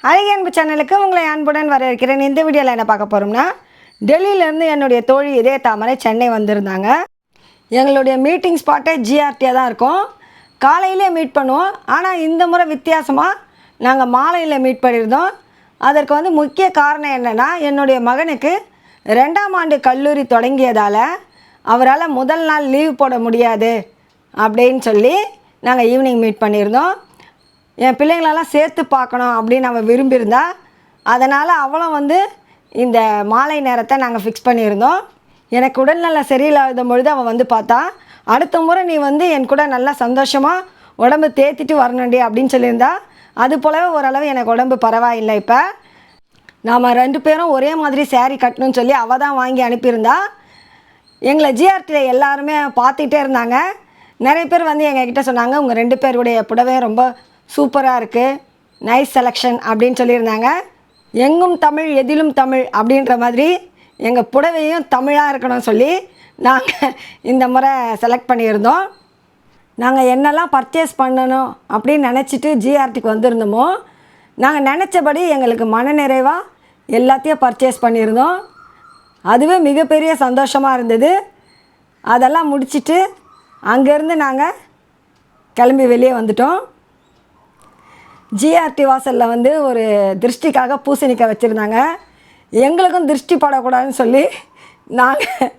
அழகிய அன்பு சேனலுக்கு உங்களை அன்புடன் வரவேற்கிறேன். இந்த வீடியோவில் என்ன பார்க்க போகிறோம்னா, டெல்லியிலேருந்து என்னுடைய தோழி இதய தாமரை சென்னை வந்திருந்தாங்க. எங்களுடைய மீட்டிங் ஸ்பாட்டே ஜிஆர்டியாக தான் இருக்கும். காலையிலே மீட் பண்ணுவோம். ஆனால் இந்த முறை வித்தியாசமாக நாங்கள் மாலையில் மீட் பண்ணியிருந்தோம். அதற்கு முக்கிய காரணம் என்னென்னா, என்னுடைய மகனுக்கு 2ஆம் ஆண்டு கல்லூரி தொடங்கியதால் அவரால் முதல் நாள் லீவ் போட முடியாது அப்படின்னு சொல்லி நாங்கள் ஈவினிங் மீட் பண்ணியிருந்தோம். என் பிள்ளைங்களெல்லாம் சேர்த்து பார்க்கணும் அப்படின்னு அவள் விரும்பியிருந்தா. அதனால் அவளும் இந்த மாலை நேரத்தை நாங்கள் ஃபிக்ஸ் பண்ணியிருந்தோம். எனக்கு உடல்நல சரியில்லாத பொழுது அவள் பார்த்தா, அடுத்த முறை நீ என் கூட நல்லா சந்தோஷமாக உடம்பு தேத்திட்டு வரணுண்டி அப்படின்னு சொல்லியிருந்தா. அது போலவே ஓரளவு எனக்கு உடம்பு பரவாயில்லை. இப்போ நாம் 2 பேரும் ஒரே மாதிரி சேரீ கட்டணும்னு சொல்லி அவள் தான் வாங்கி அனுப்பியிருந்தா. எங்களை ஜிஆர்டியில் எல்லாருமே பார்த்துக்கிட்டே இருந்தாங்க. நிறைய பேர் எங்ககிட்ட சொன்னாங்க, உங்கள் 2 பேருடைய புடவை ரொம்ப சூப்பராக இருக்குது, நைஸ் செலெக்ஷன் அப்படின்னு சொல்லியிருந்தாங்க. எங்கும் தமிழ் எதிலும் தமிழ் அப்படின்ற மாதிரி எங்கள் புடவையும் தமிழாக இருக்கணும்னு சொல்லி நாங்கள் இந்த முறை செலக்ட் பண்ணியிருந்தோம். நாங்கள் என்னெல்லாம் பர்ச்சேஸ் பண்ணணும் அப்படின்னு நினச்சிட்டு ஜிஆர்டிக்கு வந்திருந்தோமோ, நாங்கள் நினச்சபடி எங்களுக்கு மனநிறைவாக எல்லாத்தையும் பர்ச்சேஸ் பண்ணியிருந்தோம். அதுவே மிகப்பெரிய சந்தோஷமாக இருந்தது. அதெல்லாம் முடிச்சுட்டு அங்கேருந்து நாங்கள் கிளம்பி வெளியே வந்துட்டோம். ஜிஆர்டி வாசலில் ஒரு திருஷ்டிக்காக பூசணிக்காய் வச்சுருந்தாங்க. எங்களுக்கும் திருஷ்டி படக்கூடாதுன்னு சொல்லி நாங்கள்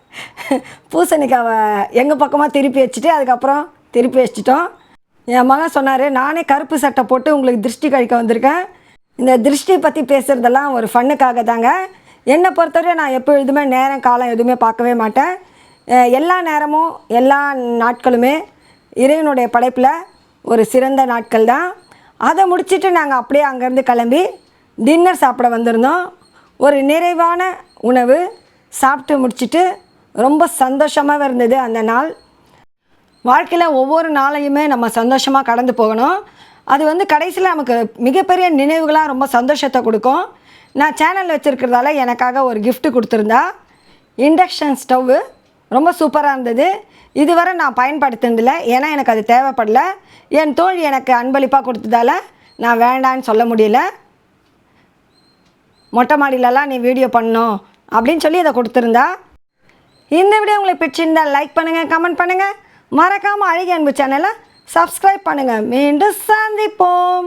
பூசணிக்காவை எங்கள் பக்கமாக திருப்பி வச்சுட்டு அதுக்கப்புறம் திருப்பி வச்சுட்டோம். என் மகன் சொன்னார், நானே கருப்பு சட்டை போட்டு உங்களுக்கு திருஷ்டி கழிக்க வந்திருக்கேன். இந்த திருஷ்டி பற்றி பேசுகிறதெல்லாம் ஒரு ஃபன்னுக்காக தாங்க. என்னை பொறுத்தவரை நான் எப்பொழுதுமே நேரம் காலம் எதுவுமே பார்க்கவே மாட்டேன். எல்லா நேரமும் எல்லா நாட்களுமே இறைவனுடைய படைப்பில் ஒரு சிறந்த நாட்கள் தான். அதை முடிச்சுட்டு நாங்கள் அப்படியே அங்கேருந்து கிளம்பி டின்னர் சாப்பிட வந்திருந்தோம். ஒரு நிறைவான உணவு சாப்பிட்டு முடிச்சுட்டு ரொம்ப சந்தோஷமாகவே இருந்தது அந்த நாள். வாழ்க்கையில் ஒவ்வொரு நாளையுமே நம்ம சந்தோஷமாக கடந்து போகணும். அது கடைசியில் நமக்கு மிகப்பெரிய நினைவுகளாக ரொம்ப சந்தோஷத்தை கொடுக்கும். நான் சேனல் வச்சுருக்கிறதால எனக்காக ஒரு கிஃப்ட் கொடுத்துருந்தா. இண்டக்ஷன் ஸ்டவ்வு ரொம்ப சூப்பராக இருந்தது. இதுவரை நான் பயன்படுத்தினதில்லை, ஏன்னா எனக்கு அது தேவைப்படல. என் தோழி எனக்கு அன்பளிப்பாக கொடுத்ததால நான் வேண்டான்னு சொல்ல முடியல. மொட்டை மாடியிலலாம் நீ வீடியோ பண்ணணும் அப்படின்னு சொல்லி இதை கொடுத்துருந்தா. இந்த வீடியோ உங்களுக்கு பிடிச்சிருந்தால் லைக் பண்ணுங்கள், கமெண்ட் பண்ணுங்கள். மறக்காமல் அழகிய அன்பு சேனலை சப்ஸ்கிரைப் பண்ணுங்கள். மீண்டும் சந்திப்போம்.